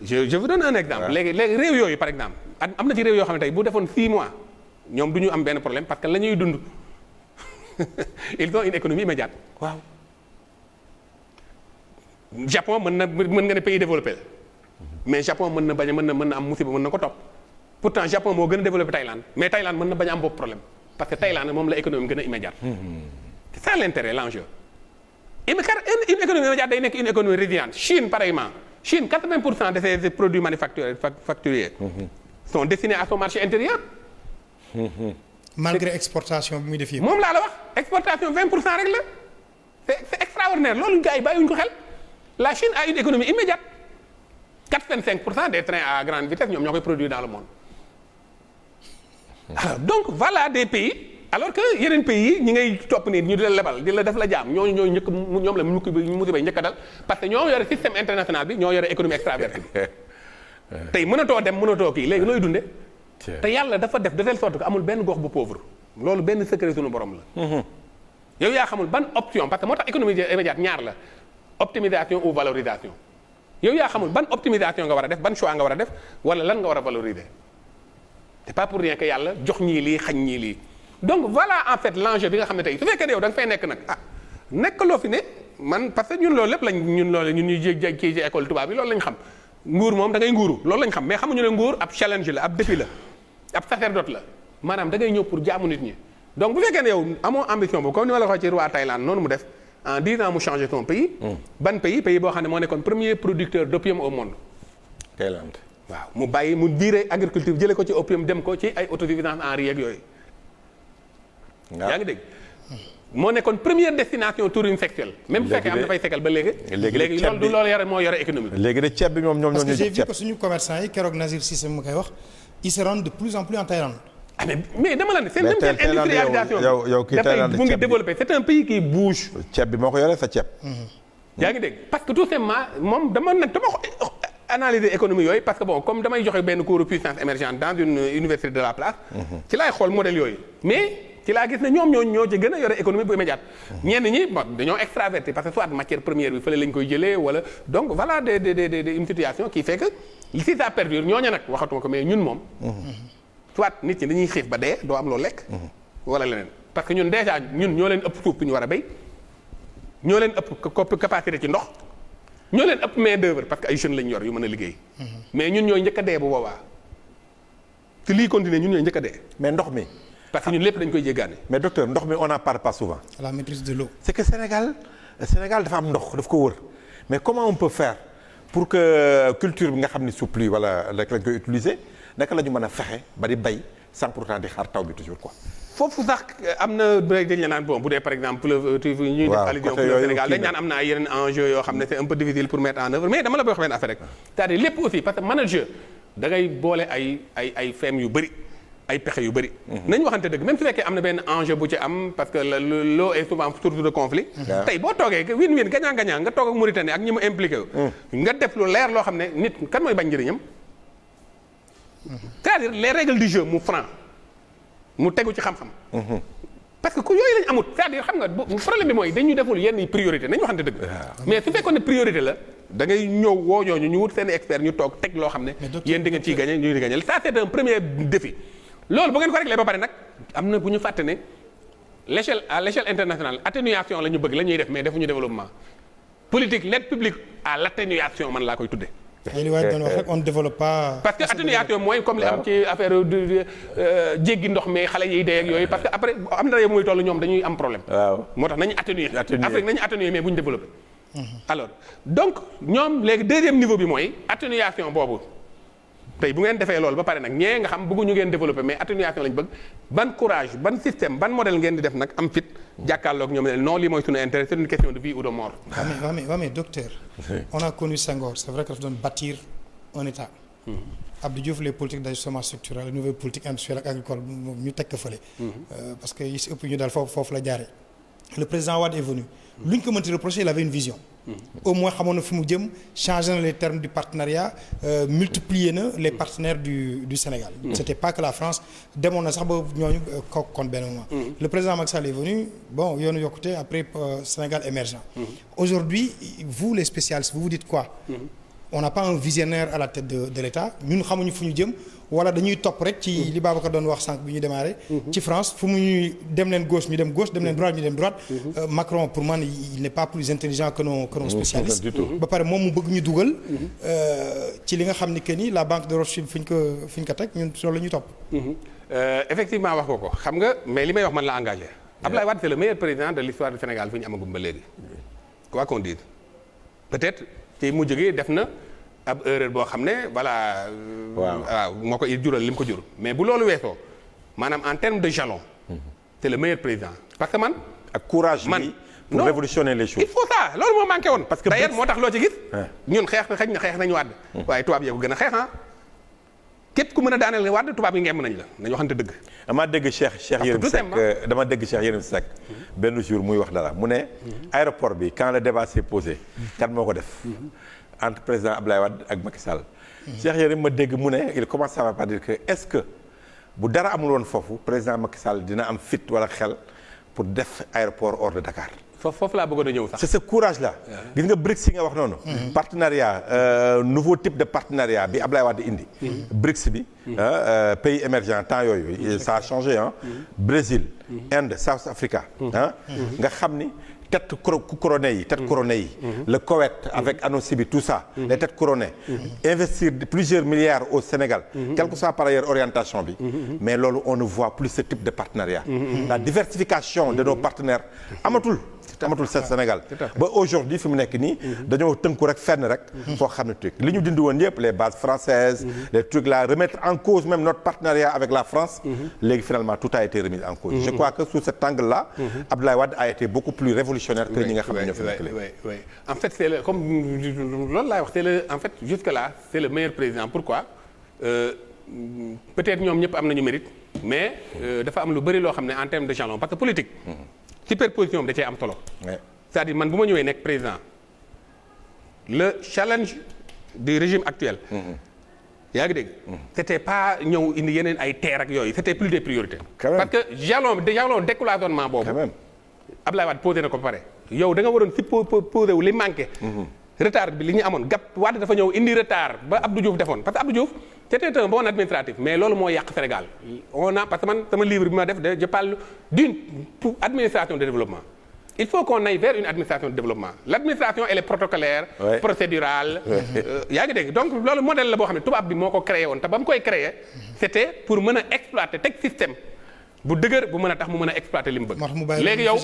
je vous donne un exemple. léegi réew yooyu par exemple am na ci réew yoo xam ne tey bu defoon 6 mois ñoom du ñu am benn problème parce que la ñuy dund ils ont une économie immédiate. waaw. Japon mën nga ne pays développé la mais Japon mën na am musiba mën na ko topp pourtant Japon moo gën a développé Thaïlande mais Thaïlande mën na bañ a am boobu problème parce que Thaïlande moom la économie gën a immédiate. c'est ça l'intérêt l'enjeu. Une économie immédiate day nekk une économie résiliente Chine pareillement Chine 80% de ses produits manufacturiers sont destinés à son marché intérieur. malgré exportation bi muy def yëpp. moom laa la wax exportation 20% rek la c'est extraordinaire loolu gars yi bàyyiwuñu ko xel la Chine a une économie immédiate 85% des trains à grande vitesse ñoom ñoo koy produire dans le monde. alors donc voilà des pays alors que yeneen pays yi ñi ngay topp nii ñu di la lebal di la def la jaam ñooñu ñooy njëkk ñoom la musiba njëkk a dal parce que ñoo yore système international bi ñoo yore économie extravertie bi tey mënatoo dem mënatoo kii léegi nooy dunde te yàlla dafa def de telle sorte que amul benn gox bu pauvre loolu benn secret suñu borom la. yow yaa xamul ban option parce que moo tax économie immédiate ñaar la optimisation ou valorisation yow yaa xamul ban optimisation nga war a def ban choix nga war a def wala lan nga war a valoriser c'est pas pour rien que yàlla jox ñii lii xañ ñii lii. donc voilà en fait l'enjeu bi nga xam ne tey su fekkee ne yow da nga fay nekk nag nekkaloo fi ne man parce que ñun loolu lépp ñun ñuy jég ci école tubaab bi loolu lañ xam nguur moom da ngay nguuru loolu lañ xam mais xamuñu ne nguur ab challenge la ab défi la ab sacerdoce la maanaam da ngay ñëw pour jaamu nit ñi donc bu fekkee ne yow amoo ambition boobu comme ni ma la waxee ci roi Thaïlande noonu mu def en 10 ans mu changé son pays. ban pays boo xam ne moo nekkoon premier producteur d'opium au monde. Thaïlande. waaw mu bàyyi mu viré agriculture jëlee ko ci opium dem ko ci ay autosuffisance en riz ak yooyu. yaa ngi dégg. moo nekkoon première destination tourisme sexuel. même bu fekkee am na fay sekkal ba léegi. léegi loolu du loolu yore moo yore économie. léegi de ceeb bi ñoom ñoo ñu parce que j'ai vu ceeb. que suñu commerçant yi keroog Nazir Cissé mu koy wax ils se rendent de plus en plus en Thaïlande. ah mais dama la ne seen même seen industrialisation yow kii Thaïlande mu ngi développé c'est un pays qui bouge. ceeb bi moo ko yore sa ceeb. yaa ngi dégg parce que tout simplement moom dama ko analyser économie yooyu parce que bon comme damay joxe benn cours de puissance émergente dans une université de la place. ci laay xool modèle yooyu mais. ci laa gis ne ñoom ñoo ci gën a yore économie bu immédiate ñenn ñi bon dañoo extraverti parce que soit matière première bi fële lañ koy jëlee wala donc voilà une situation qui fait que si ça perdure ñooñu nag waxatuma ko mais ñun moom soit nit ñi dañuy xiif ba dee doo am loo lekk wala leneen parce que ñun déjà ñun ñoo leen ëpp suuf bi ñu war a béy ñoo leen ëpp capacité ci ndox ñoo leen ëpp main d'œuvre parce que ay jeunes lañ yor yu mën a liggéey mais ñun ñooy njëkk a dee bu boobaa ci lii continuer ñun ñooy njëkk a dee mais ndox mi. parce que ñun lépp dañ koy jéggaane. mais docteur ndox mi on en parle pas souvent. la maîtrise de l'eau. c'est que Sénégal dafa am ndox daf ko wër mais comment on peut faire pour que culture bi nga xam ni sous pluie wala rek lañ koy utiliser naka la ñu mën a fexe ba di bay sans pourtant di xaar taw bi toujours quoi. foofu sax am na dañ la naan bon bu dee par exemple ñuy def allusion pour le Sénégal dañ naan am na ay yeneen enjeux yoo xam ne c'est un peu difficile pour mettre en œuvre mais dama la wax benn affaire rek c'est-à-dire lépp aussi parce que manager da ngay boole ay feem yu bëri ay pexe yu bëri. nañ waxante dëgg même su fekkee am na benn enjeu bu ci am parce que l'eau est souvent source de conflit. tey boo toogee win-win gagnant-gagnant nga toog ak Mauritanie ak ñi mu impliqué wu. nga def lu leer loo xam ne nit kan mooy bañ njëriñam. c'est-à-dire les règles du jeu mu franc mu tegu ci xam-xam. parce que ku yooyu lañ amut c'est-à-dire xam nga problème bi mooy dañu deful yenn priorité nañ waxante dëgg. mais su fekkoon ne priorité la. da ngay ñëw woo ñooñu ñu wut seen expert ñu toog teg loo xam ne. yéen di ngeen ciy gagné ñu di gagné ça c'est un premier défi. loolu bu ngeen ko réglé ba pare nag am na bu ñu fàtte ne à l'échelle internationale atténuation la ñu bëgg la ñuy def mais defuñu développement politique l'aide publique à l'atténuation man laa koy tuddee. li waay doon wax rek on ne développe pas. parce que atténuation mooy comme li am ci affaire jéggi ndox mais xale yiy dee ak yooyu parce que après am na yow muy toll ñoom dañuy am problème. waaw moo tax nañu atténuer. Afrique nañu atténuer mais bu ñu développé. alors donc ñoom léegi deuxième niveau bi mooy atténuation boobu. tey bu ngeen defee loolu ba pare nag ñee nga xam bëgguñu ngeen développer mais atténuation lañ bëgg ban courage ban système ban modèle ngeen di def nag am fit jàkkaarloog ñoom ne non lii mooy suñu intérêt c'est une question de vie ou de mort. waaw mais docteur. on a connu Senghor c'est vrai que dafa doon bâtir un état. Abdou Diouf les politiques d'ajustement structurel les nouvelles politiques industrielles ak agricole ñu teg ko fële. parce que yi si ëpp ñu daal foofu la jaaree. le président Wade est venu. lu ñu ko mënti reprocher il avait une vision. au moins xamoon na fi mu jëm changé na les termes du partenariat multiplié na les partenaires du Sénégal. c'était pas que la France demoon na sax ba ñooñu kon benn moment. le président Macky Sall est venu bon yoonu yokkute après Sénégal émergent. aujourd'hui vous les spécialistes vous dites quoi. on n'a pas un visionnaire à la tête de l'État ñun xamuñu fu ñu jëm wala dañuy topp rek ci li Babacar doon wax sànq bi ñu démarré. ci France fu mu ñuy dem leen gauche ñu dem gauche dem leen droite ñu dem droite. Macron pour man il n'est pas plus intelligent que nos spécialistes. ba pare moom mu bëgg ñu dugal. ci li nga xam ni que ni la banque de Rothschild fi ñu ko teg ñun loolu la ñuy topp. effectivement wax nga ko xam nga mais li may wax man la engagé. Abdoulaye Wade c'est le meilleur président de l'histoire du Sénégal fi ñu amagum ba léegi. quoi qu'on dise peut-être ci mujj gi def na ab erreur boo xam ne voilà. waaw moo ko jural li mu ko jur. mais bu loolu weesoo maanaam en termes de jalon. c'est le meilleur président parce que man. ak courage bi pour révolutionner les choses. il faut ça loolu moo manqué woon. parce que d'ailleurs moo tax loo ci gis. ñun xeex nañu Wade. waaye tubaab yee ko gën a xeex képp ku mën a daaneel Wade tubaab yi ngeem nañ la nañu waxante dëgg. dama dégg Cheikh Yérim Seck benn jour muy wax dara mu ne. aéroport bi quand le débat s'est posé. kan moo ko def. entre président Abdoulaye Wade ak Macky Sall. Cheikh Yérim ma dégg mu ne il commence à dire que est-ce que bu dara amul woon foofu président Macky Sall dina am fit wala xel pour def aéroport hors de Dakar. foofu laa bëggoon a ñëw sax. c'est ce courage là. gis nga BRICS yi nga wax noonu. partenariat nouveau type de partenariat bi Ablaye Wade indi. BRICS bi. pays émergents temps yooyu ça a changé Brésil. Inde South Africa. nga xam ni tête couronnées yi. le Koweït avec Anossi tout ça. les têtes couronnées. investir plusieurs milliards au Sénégal. quelle que soit par ailleurs orientation bi. mais loolu on ne voit plus ce type de partenariat. la diversification de nos partenaires amatul Sénégal ba aujourd'hui fi mu nekk nii dañoo tënku rek fenn rek foo xam ne truc li ñu dindi woon yëpp les bases françaises les trucs là remettre en cause même notre partenariat avec la France léegi finalement tout a été remis en cause je crois que sous cet angle là Abdoulaye Wade a été beaucoup plus révolutionnaire que ñi nga xam ne ñoo fi nekk léegi en fait c'est le comme loolu laay wax c'est le en fait jusque là c'est le meilleur président pourquoi peut-être ñoom ñëpp am nañu mérite mais dafa am lu bëri loo xam ne en termes de jalon parce que politique superposition bi da cee am solo. c'est-à-dire man bu ma ñëwee nekk président le challenge du régime actuel. yaa ngi dégg. c'était pas ñëw indi yeneen ay terre ak yooyu c'était plus des priorités. parce que jalon décloisonnement boobu. Abdoulaye Wade posé na ko ba pare. yow da nga waroon si posé wu li manqué. retard bi li ñu amoon gap Wade dafa ñëw indi retard ba Abdou Diouf defoon parce que Abdou Diouf c'était un bon administratif mais loolu moo yàq Sénégal parce que man sama livre bi ma def je parle d'une administration de développement il faut qu'on aille vers une administration de développement l'administration elle est protocolaire procédurale yaa ngi dégg donc loolu modèle la boo xam ne tubaab bi moo ko créé woon te ba mu koy créé c'était pour mën a exploiter teg système bu dëgër bu mën a tax mu mën a exploiter li mu bëgg léegi yow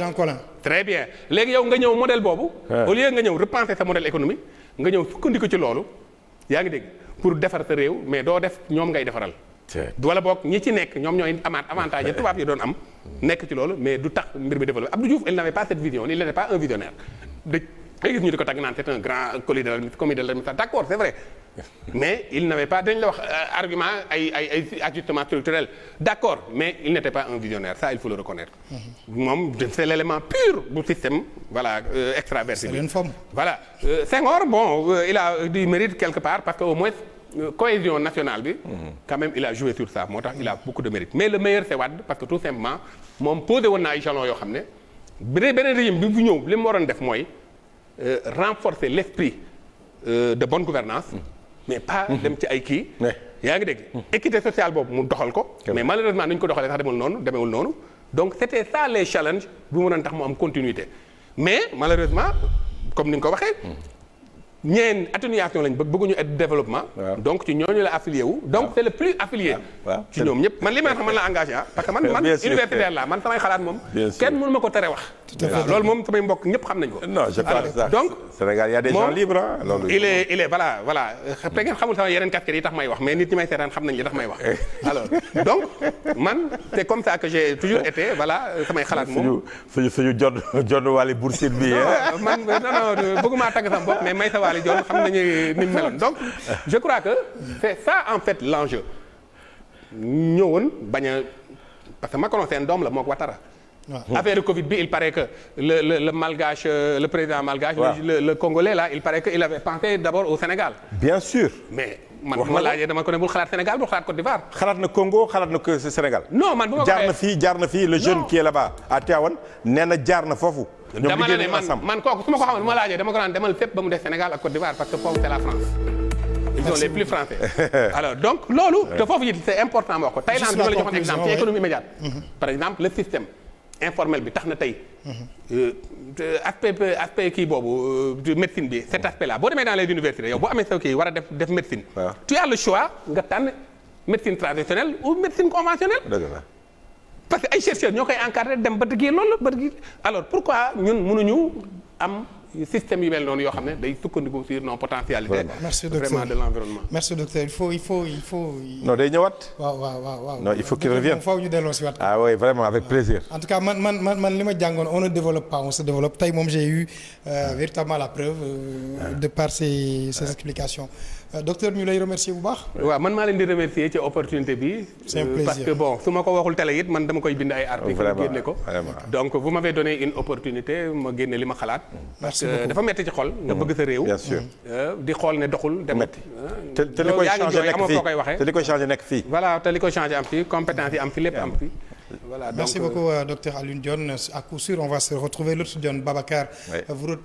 très bien léegi yow nga ñëw modèle boobu au lieu nga ñëw repenser sa modèle économique nga ñëw sukkandiku ci loolu yaa ngi dégg pour defar sa réew mais doo def ñoom ngay defaral wala boog ñi ci nekk ñoom ñooy amaat avantage yi tubaab yi doon am nekk ci loolu mais du tax mbir mi développé Abdou Diouf il n'avait pas cette vision il n'était pas un visionnaire day gis ñu di ko tagg naan c'est un grand commis de l'administration d'accord c'est vrai mais il n'avait pas dañ la wax argument ay ajustement structurel d'accord mais il n'était pas un visionnaire ça il faut le reconnaître moom c'est l'élément pur du système voilà extraverti bi voilà Senghor bon il a du mérite quelque part parce que au moins cohésion nationale bi quand même il a joué sur ça moo tax il a beaucoup de mérite mais le meilleur c'est Wade parce que tout simplement moom posé woon na ay jalons yoo xam ne beneen régime bi bu ñëw li mu waroon def mooy renforcer l'esprit de bonne gouvernance mais pas dem ci ay kii yaa ngi dégg équité sociale boobu mu doxal ko mais malheureusement ni ñu ko doxalee sax demewul noonu donc c'était ça les challenges bu mu doon tax mu am continuité mais malheureusement comme ni nga ko waxee ñeen atténuation lañ bëgguñu développement donc ci ñooñu la affilié wu donc c'est le plus affilié ci ñoom ñëpp man li may wax man la engagé parce que man universitaire la man samay xalaat moom kenn mënu ma ko tere wax waaw loolu moom samay mbokk ñëpp xam nañ ko non je crois que ça donc Sénégal y a des gens libres loolu il est voilà peut ngeen xamul sama yeneen casquettes yi tax may wax mais nit ñi may seetaan xam nañ li tax may wax alors donc man c'est comme ça que j'ai toujours été voilà samay xalaat moom suñu jonn wàlli Boursine bi man non bëgguma tagg sama bopp mais may sa wàlli jon xam nañu ni mu meloon donc je crois que c'est ça en fait l'enjeu ñëwoon bañ a parce que Macron seen doom la moo ko Ouattara affaire Covid bi il paraît que le malgache le président malgache le congolais là il paraît que il avait pensé d'abord au Sénégal bien sûr mais man bu ma laajee dama ko ne bul xalaat Sénégal bul xalaat Côte d'Ivoire xalaat na Congo xalaat na ko Sénégal non man bu ma ko jaar na fii le jeune qui est là-bas à Tivaouane nee na jaar na foofu dama la ne man kooku su ma ko xamoon bu ma laajee dama ko naan demal fépp ba mu def Sénégal ak Côte d'Ivoire parce que foofu c'est la France ils sont les plus français. alors donc loolu. te foofu it c'est important ma wax ko. Thaïlande bi ma la joxoon exemple ci économie immédiate. par exemple le système informel bi tax na tey. aspect kii boobu médecine bi cet aspect là boo demee dans les universités yow boo amee sa kii war a def médecine. tu as le choix nga tànn médecine traditionnelle ou médecine conventionnelle. dëgg la. parce que ay chercheurs ñoo koy encadré dem ba dëggee loolu ba dëggee alors pourquoi ñun mënuñu am système yu mel noonu yoo xam ne day sukkandiku sur nos potentialités. merci docteur vraiment de l'environnement. merci docteur il faut. non day ñëwaat. waaw. non il faut qu'il revienne. faaw ñu delloo si waat. ah oui vraiment avec plaisir. en tout cas man li ma jàngoon on ne développe pas on se développe tey moom j'ai eu véritablement la preuve de par ces explications. docteur ñu lay remercier bu baax. waaw man maa leen di remercier ci opportunité bi. c'est un plaisir parce que bon su ma ko waxul télé it man dama koy bind ay articles génne ko. donc vous m'avez donné une opportunité ma génne li ma xalaat. parce que dafa metti ci xol. nga bëgg sa réew. bien sûr di xool ne doxul dem. te li koy changé nekk fii koy waxee te li koy changé nekk fii. voilà te li koy changé am fii compétence yi am fi lépp am fi. voilà merci beaucoup docteur Alioune Dione à coup sûr on va se retrouver l'autre Dione Babacar.